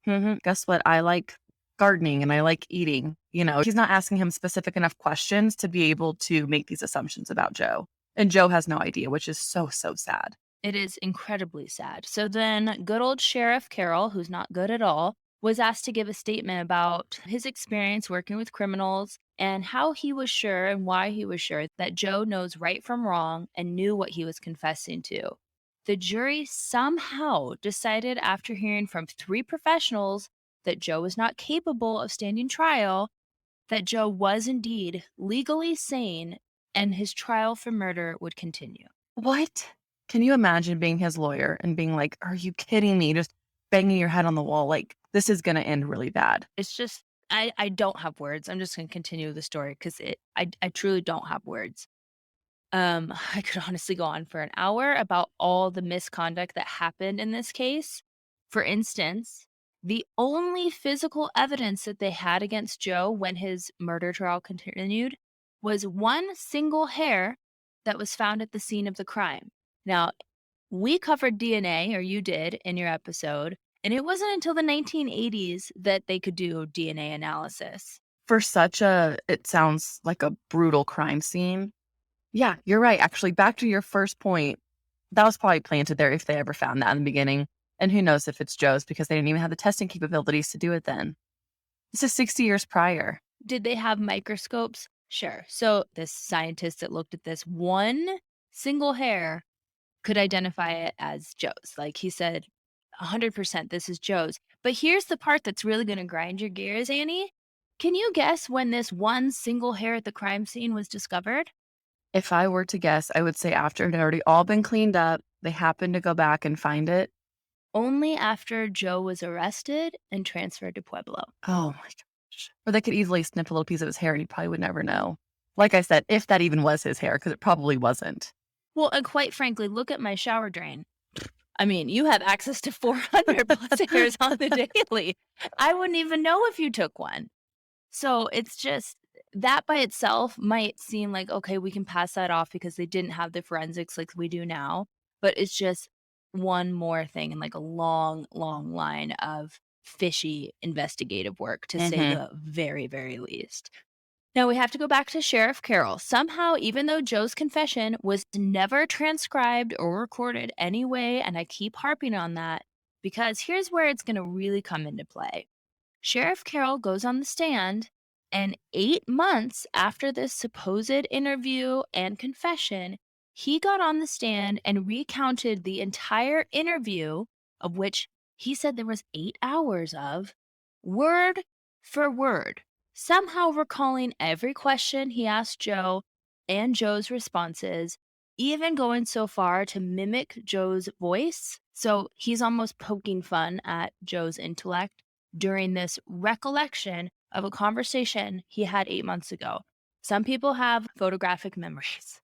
guess what? I like gardening and I like eating." He's not asking him specific enough questions to be able to make these assumptions about Joe. And Joe has no idea, which is so, so sad.
It is incredibly sad. So then, good old Sheriff Carroll, who's not good at all, was asked to give a statement about his experience working with criminals and how he was sure and why he was sure that Joe knows right from wrong and knew what he was confessing to. The jury somehow decided, after hearing from 3 professionals, that Joe was not capable of standing trial, that Joe was indeed legally sane and his trial for murder would continue.
What? Can you imagine being his lawyer and being like, "Are you kidding me?" Just banging your head on the wall, like, "This is gonna end really bad."
It's just I don't have words. I'm just gonna continue the story because I truly don't have words. I could honestly go on for an hour about all the misconduct that happened in this case. For instance, the only physical evidence that they had against Joe when his murder trial continued was one single hair that was found at the scene of the crime. Now, we covered DNA, or you did in your episode, and it wasn't until the 1980s that they could do DNA analysis.
For such a it sounds like a brutal crime scene. Yeah, you're right, actually, back to your first point, that was probably planted there if they ever found that in the beginning, and who knows if it's Joe's because they didn't even have the testing capabilities to do it then. This is 60 years prior.
Did they have microscopes? Sure. So this scientist that looked at this one single hair could identify it as Joe's. Like he said, 100% this is Joe's. But here's the part that's really going to grind your gears, Annie. Can you guess when this one single hair at the crime scene was discovered?
If I were to guess, I would say after it had already all been cleaned up, they happened to go back and find it.
Only after Joe was arrested and transferred to Pueblo.
Oh my gosh. Or they could easily snip a little piece of his hair and he probably would never know. Like I said, if that even was his hair, because it probably wasn't.
Well, and quite frankly, look at my shower drain. I mean, you have access to 400 plus hairs on the daily. I wouldn't even know if you took one. So it's just that by itself might seem like, okay, we can pass that off because they didn't have the forensics like we do now. But it's just one more thing in like a long, long line of fishy investigative work, to say
Mhm.
the very, very least. Now we have to go back to Sheriff Carroll. Somehow, even though Joe's confession was never transcribed or recorded anyway, and I keep harping on that because here's where it's going to really come into play. Sheriff Carroll goes on the stand, and 8 months after this supposed interview and confession, he got on the stand and recounted the entire interview, of which he said there was 8 hours of, word for word, somehow recalling every question he asked Joe and Joe's responses, even going so far to mimic Joe's voice. So he's almost poking fun at Joe's intellect during this recollection of a conversation he had 8 months ago. Some people have photographic memories,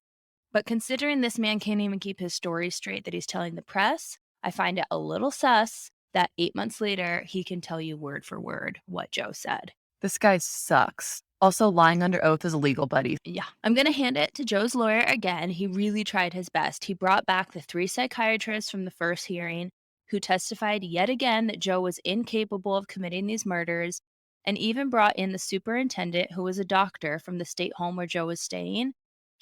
but considering this man can't even keep his story straight that he's telling the press, I find it a little sus that 8 months later he can tell you word for word what Joe said.
This guy sucks. Also, lying under oath is illegal, buddy.
Yeah, I'm going to hand it to Joe's lawyer again. He really tried his best. He brought back the 3 psychiatrists from the first hearing who testified yet again that Joe was incapable of committing these murders, and even brought in the superintendent, who was a doctor from the state home where Joe was staying.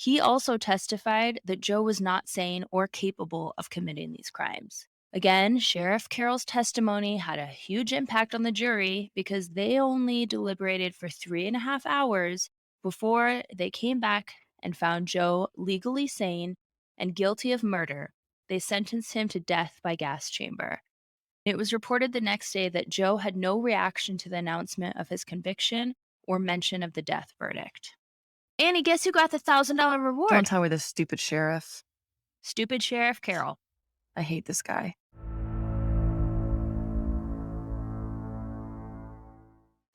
He also testified that Joe was not sane or capable of committing these crimes. Again, Sheriff Carroll's testimony had a huge impact on the jury because they only deliberated for 3.5 hours before they came back and found Joe legally sane and guilty of murder. They sentenced him to death by gas chamber. It was reported the next day that Joe had no reaction to the announcement of his conviction or mention of the death verdict. Annie, guess who got the $1,000
Don't
reward?
tell me this stupid sheriff.
Stupid Sheriff Carroll.
I hate this guy.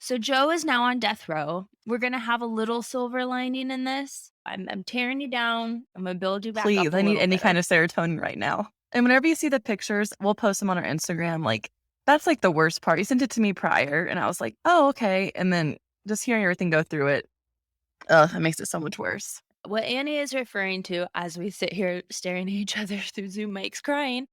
So Joe is now on death row. We're gonna have a little silver lining in this. I'm tearing you down. I'm gonna build you back
Please,
up a
I need
little
any
bit.
kind of serotonin right now. And whenever you see the pictures, we'll post them on our Instagram. Like, that's like the worst part. You sent it to me prior, and I was like, oh, okay. And then just hearing everything go through it, it makes it so much worse.
What Annie is referring to as we sit here staring at each other through Zoom mics crying,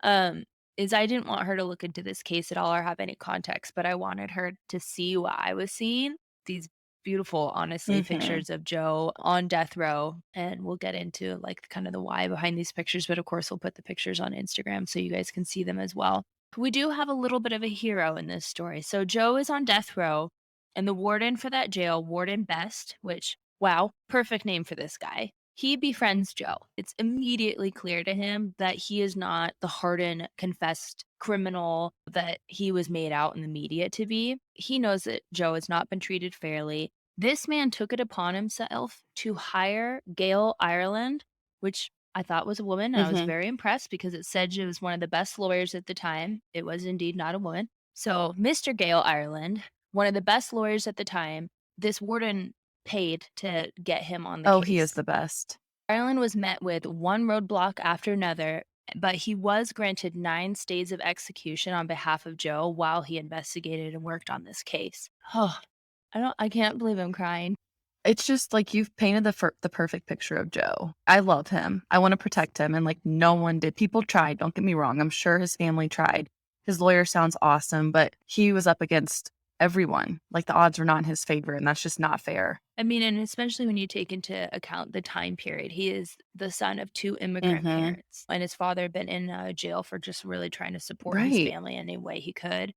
um, is I didn't want her to look into this case at all or have any context, but I wanted her to see what I was seeing. These beautiful, honestly,
Hmm.
pictures of Joe on death row. And we'll get into like kind of the why behind these pictures, but of course we'll put the pictures on Instagram so you guys can see them as well. We do have a little bit of a hero in this story. So Joe is on death row, and the warden for that jail, Warden Best, which, wow, perfect name for this guy. He befriends Joe. It's immediately clear to him that he is not the hardened, confessed criminal that he was made out in the media to be. He knows that Joe has not been treated fairly. This man took it upon himself to hire Gail Ireland, which I thought was a woman. And I was
Hmm.
very impressed because it said she was one of the best lawyers at the time. It was indeed not a woman. So, Mr. Gail Ireland, one of the best lawyers at the time, this warden paid to get him on the
Oh, he is
case.
the best.
Ireland was met with one roadblock after another, but he was granted 9 stays of execution on behalf of Joe while he investigated and worked on this case. Oh, I can't believe I'm crying.
It's just like you've painted the perfect picture of Joe. I love him. I want to protect him, and like no one did. People tried. Don't get me wrong. I'm sure his family tried. His lawyer sounds awesome, but he was up against everyone. Like the odds were not in his favor, and that's just not fair.
I mean, and especially when you take into account the time period. He is the son of 2 immigrant
Hmm.
parents, and his father had been in, jail for just really trying to support his
Right.
family any way he could,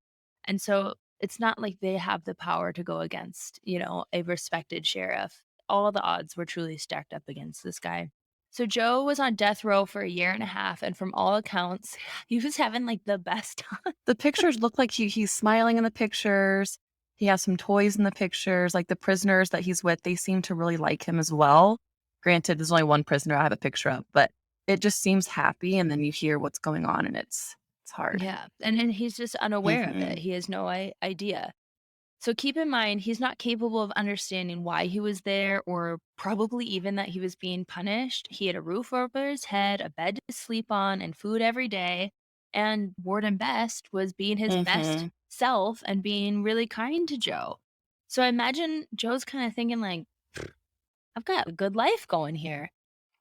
and so it's not like they have the power to go against, a respected sheriff. All the odds were truly stacked up against this guy. So Joe was on death row for a year and a half, and from all accounts, he was having, like, the best time.
The pictures look like he's smiling in the pictures. He has some toys in the pictures. Like the prisoners that he's with, they seem to really like him as well. Granted, there's only one prisoner I have a picture of, but it just seems happy. And then you hear what's going on, and it's hard.
Yeah, and he's just unaware of it.
Hmm.
He has no idea. So keep in mind, he's not capable of understanding why he was there or probably even that he was being punished. He had a roof over his head, a bed to sleep on, and food every day. And Warden Best was being his best
Hmm.
self and being really kind to Joe. So I imagine Joe's kind of thinking, like, I've got a good life going here.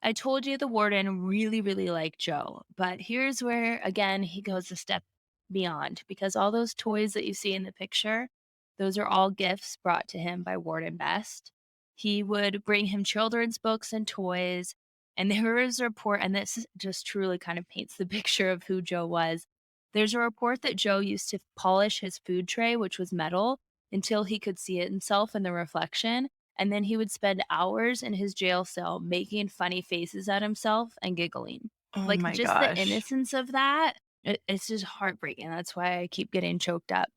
I told you the warden really, really liked Joe, but here's where, again, he goes a step beyond because all those toys that you see in the picture, those are all gifts brought to him by Warden Best. He would bring him children's books and toys. And there was a report, and just truly kind of paints the picture of who Joe was. There's a report that Joe used to polish his food tray, which was metal, until he could see it himself in the reflection, and then he would spend hours in his jail cell making funny faces at himself and giggling.
Oh
Like,
my
just the
gosh.
innocence of that, it's just heartbreaking. That's why I keep getting choked up.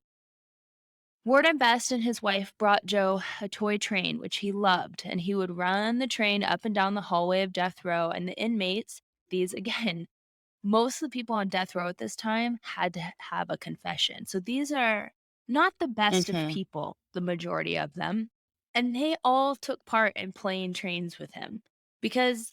Warden Best and his wife brought Joe a toy train, which he loved, and he would run the train up and down the hallway of death row. And the inmates, these again, most of the people on death row at this time had to have a confession. So these are not the best of
Hmm.
people, the majority of them. And they all took part in playing trains with him because,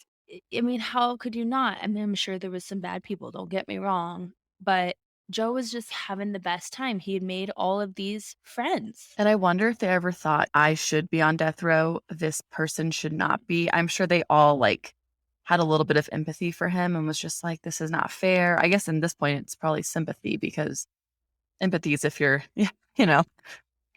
I mean, how could you not? I mean, I'm sure there was some bad people, don't get me wrong, but Joe was just having the best time. He had made all of these friends.
And I wonder if they ever thought I should be on death row. This person should not be. I'm sure they all like had a little bit of empathy for him and was just like, this is not fair. I guess in this point, it's probably sympathy because empathy is if you're, yeah, you know.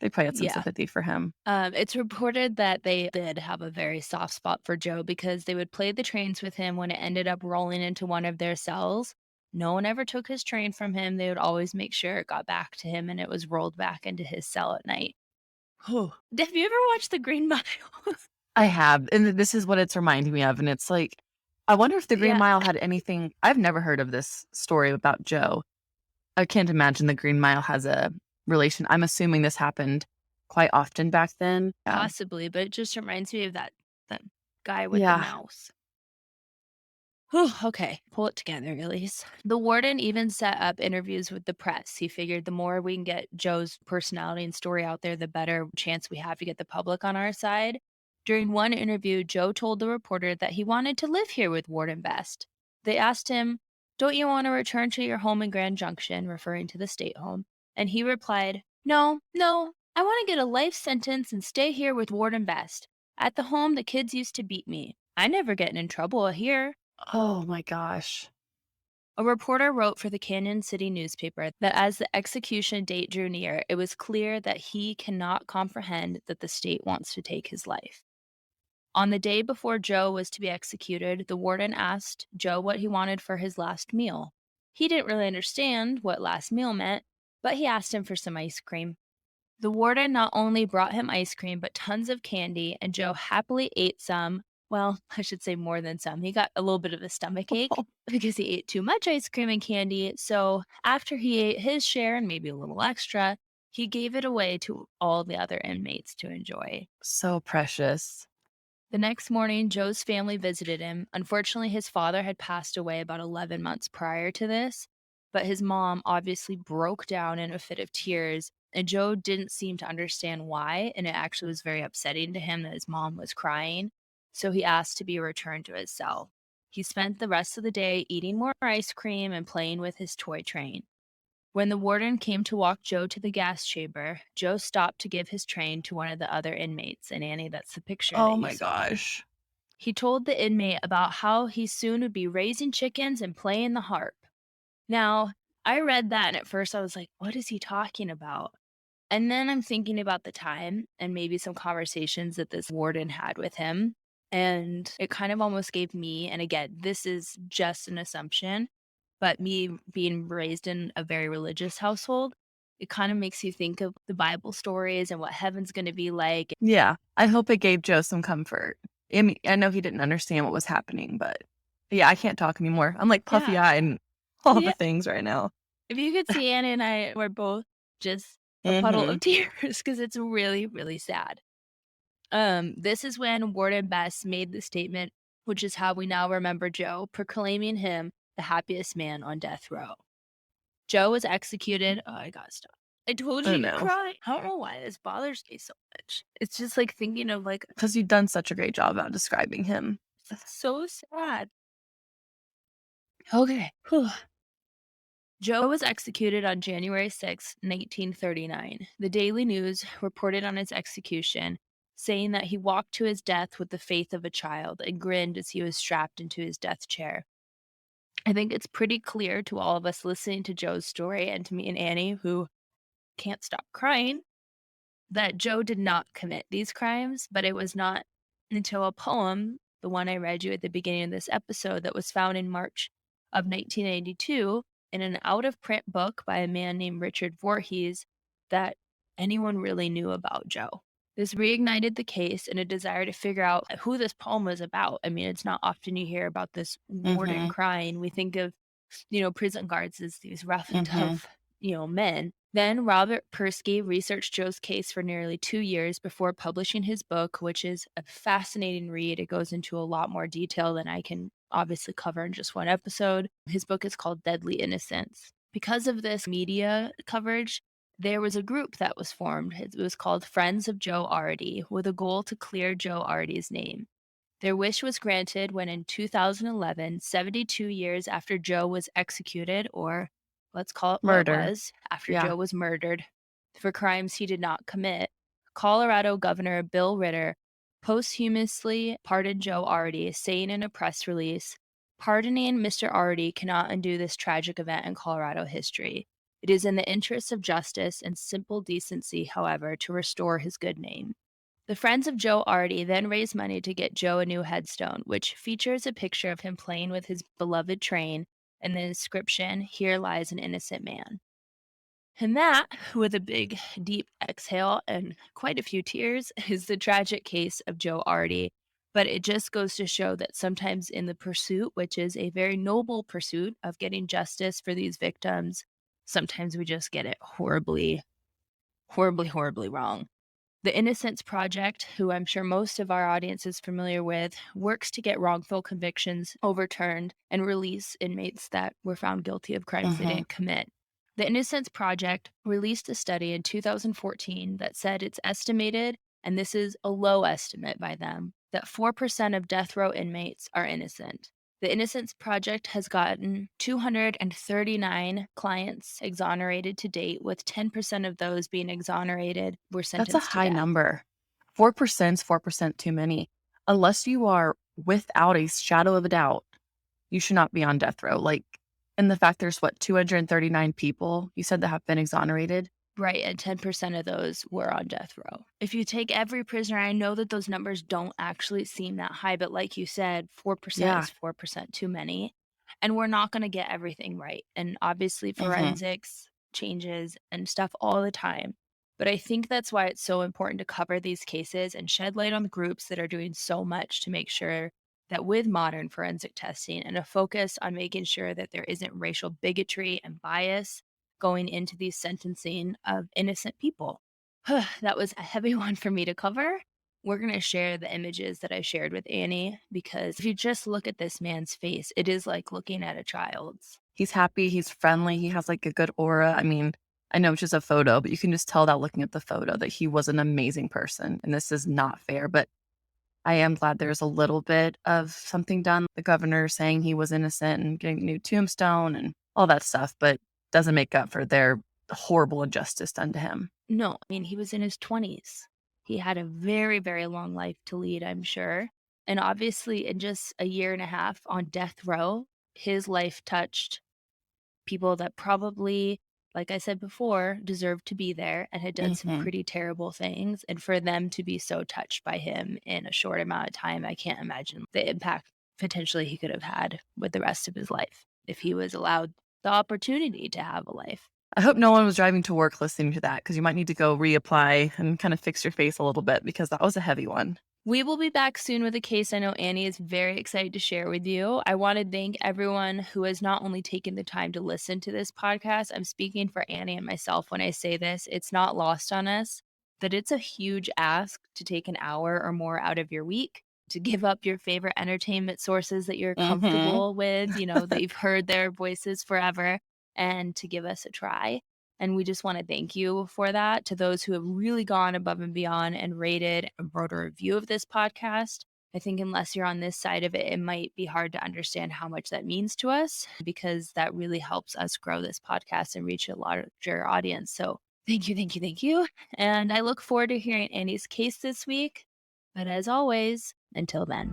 They probably had some
Yeah.
sympathy for him.
It's reported that they did have a very soft spot for Joe because they would play the trains with him when it ended up rolling into one of their cells. No one ever took his train from him. They would always make sure it got back to him and it was rolled back into his cell at night.
Oh.
Have you ever watched The Green Mile?
I have, and this is what it's reminding me of, and it's like, I wonder if the Green
Yeah,
Mile had anything. I've never heard of this story about Joe. I can't imagine the Green Mile has a relation. I'm assuming this happened quite often back then. Yeah.
possibly, but it just reminds me of that guy with the
Yeah.
mouse. Whew, okay, pull it together, Elise. The warden even set up interviews with the press. He figured the more we can get Joe's personality and story out there, the better chance we have to get the public on our side. During one interview, Joe told the reporter that he wanted to live here with Warden Best. They asked him, "Don't you want to return to your home in Grand Junction," referring to the state home? And he replied, "No, no, I want to get a life sentence and stay here with Warden Best. At the home, the kids used to beat me. I never get in trouble here."
Oh my gosh.
A reporter wrote for the Canyon City newspaper that as the execution date drew near, it was clear that he cannot comprehend that the state wants to take his life. On the day before Joe was to be executed, the warden asked Joe what he wanted for his last meal. He didn't really understand what last meal meant, but he asked him for some ice cream. The warden not only brought him ice cream, but tons of candy, and Joe happily ate some. Well, I should say more than some. He got a little bit of a stomach ache because he ate too much ice cream and candy. So after he ate his share and maybe a little extra, he gave it away to all the other inmates to enjoy.
So precious.
The next morning, Joe's family visited him. Unfortunately, his father had passed away about 11 months prior to this, but his mom obviously broke down in a fit of tears, and Joe didn't seem to understand why, and it actually was very upsetting to him that his mom was crying. So he asked to be returned to his cell. He spent the rest of the day eating more ice cream and playing with his toy train. When the warden came to walk Joe to the gas chamber, Joe stopped to give his train to one of the other inmates. And Annie, that's the picture
Oh
that you
my
saw.
gosh.
He told the inmate about how he soon would be raising chickens and playing the harp. Now, I read that and at first I was like, what is he talking about? And then I'm thinking about the time and maybe some conversations that this warden had with him. And it kind of almost gave me, and again, this is just an assumption, but me being raised in a very religious household, it kind of makes you think of the Bible stories and what heaven's going to be like.
Yeah. I hope it gave Joe some comfort. I mean, I know he didn't understand what was happening, but yeah, I can't talk anymore. I'm like puffy
Yeah.
eyed and all the
Yeah.
things right now.
If you could see Anna and I, we're both just a puddle
Hmm.
of tears because it's really, really sad. This is when Warden Best made the statement, which is how we now remember Joe, proclaiming him the happiest man on death row. Joe was executed. Oh, I gotta stop. I told
Oh
you to
no.
cry. I don't know why this bothers me so much. It's just like thinking of like,
Because you've done such a great job about describing him.
it's so sad. Okay. Whew. Joe was executed on January 6, 1939. The Daily News reported on his execution, saying that he walked to his death with the faith of a child and grinned as he was strapped into his death chair. I think it's pretty clear to all of us listening to Joe's story and to me and Annie, who can't stop crying, that Joe did not commit these crimes, but it was not until a poem, the one I read you at the beginning of this episode, that was found in March of 1982 in an out of print book by a man named Richard Voorhees, that anyone really knew about Joe. This reignited the case and a desire to figure out who this poem was about. I mean, it's not often you hear about this warden
Hmm.
crying. We think of, prison guards as these rough and
Hmm.
tough, men. Then Robert Persky researched Joe's case for nearly 2 years before publishing his book, which is a fascinating read. It goes into a lot more detail than I can obviously cover in just one episode. His book is called Deadly Innocence. Because of this media coverage, there was a group that was formed. It was called Friends of Joe Arridy, with a goal to clear Joe Arridy's name. Their wish was granted when in 2011, 72 years after Joe was executed, or let's call it what it
Murder.
was, after
Yeah.
Joe was murdered for crimes he did not commit, Colorado Governor Bill Ritter posthumously pardoned Joe Arridy, saying in a press release, "Pardoning Mr. Arridy cannot undo this tragic event in Colorado history. It is in the interests of justice and simple decency, however, to restore his good name. The friends of Joe Arridy then raise money to get Joe a new headstone, which features a picture of him playing with his beloved train and the inscription, "Here lies an innocent man." And that, with a big, deep exhale and quite a few tears, is the tragic case of Joe Arridy. But it just goes to show that sometimes in the pursuit, which is a very noble pursuit of getting justice for these victims, sometimes we just get it horribly, horribly, horribly wrong. The Innocence Project, who I'm sure most of our audience is familiar with, works to get wrongful convictions overturned and release inmates that were found guilty of crimes they
Hmm.
didn't commit. The Innocence Project released a study in 2014 that said it's estimated, and this is a low estimate by them, that 4% of death row inmates are innocent. The Innocence Project has gotten 239 clients exonerated to date, with 10% of those being exonerated were
That's a
sentenced to
high
death.
number. 4% is 4% too many. Unless you are without a shadow of a doubt, you should not be on death row. Like, and the fact there's what, 239 people you said that have been exonerated?
Right, and 10% of those were on death row. If you take every prisoner, I know that those numbers don't actually seem that high, but like you said, 4%
Yeah.
is 4% too many, and we're not gonna get everything right, and obviously
Hmm.
forensics changes and stuff all the time, but I think that's why it's so important to cover these cases and shed light on the groups that are doing so much to make sure that with modern forensic testing and a focus on making sure that there isn't racial bigotry and bias going into the sentencing of innocent people. That was a heavy one for me to cover. We're going to share the images that I shared with Annie because if you just look at this man's face, it is like looking at a child's.
He's happy, he's friendly, he has like a good aura. I mean, I know it's just a photo, but you can just tell that looking at the photo that he was an amazing person. And this is not fair, but I am glad there's a little bit of something done. The governor saying he was innocent and getting a new tombstone and all that stuff, but doesn't make up for their horrible injustice done to him.
No, I mean, he was in his 20s. He had a very, very long life to lead, I'm sure. And obviously, in just a year and a half on death row, his life touched people that probably, like I said before, deserved to be there and had done some
Mhm.
pretty terrible things. And for them to be so touched by him in a short amount of time, I can't imagine the impact potentially he could have had with the rest of his life if he was allowed the opportunity to have a life.
I hope no one was driving to work listening to that because you might need to go reapply and kind of fix your face a little bit because that was a heavy one.
We will be back soon with a case I know Annie is very excited to share with you. I want to thank everyone who has not only taken the time to listen to this podcast. I'm speaking for Annie and myself when I say this. It's not lost on us that it's a huge ask to take an hour or more out of your week to give up your favorite entertainment sources that you're
Mhm.
comfortable with, that you've heard their voices forever, and to give us a try. And we just want to thank you for that to those who have really gone above and beyond and rated and wrote a review of this podcast. I think unless you're on this side of it, it might be hard to understand how much that means to us because that really helps us grow this podcast and reach a larger audience. So thank you, thank you, thank you. And I look forward to hearing Annie's case this week. But as always, until then.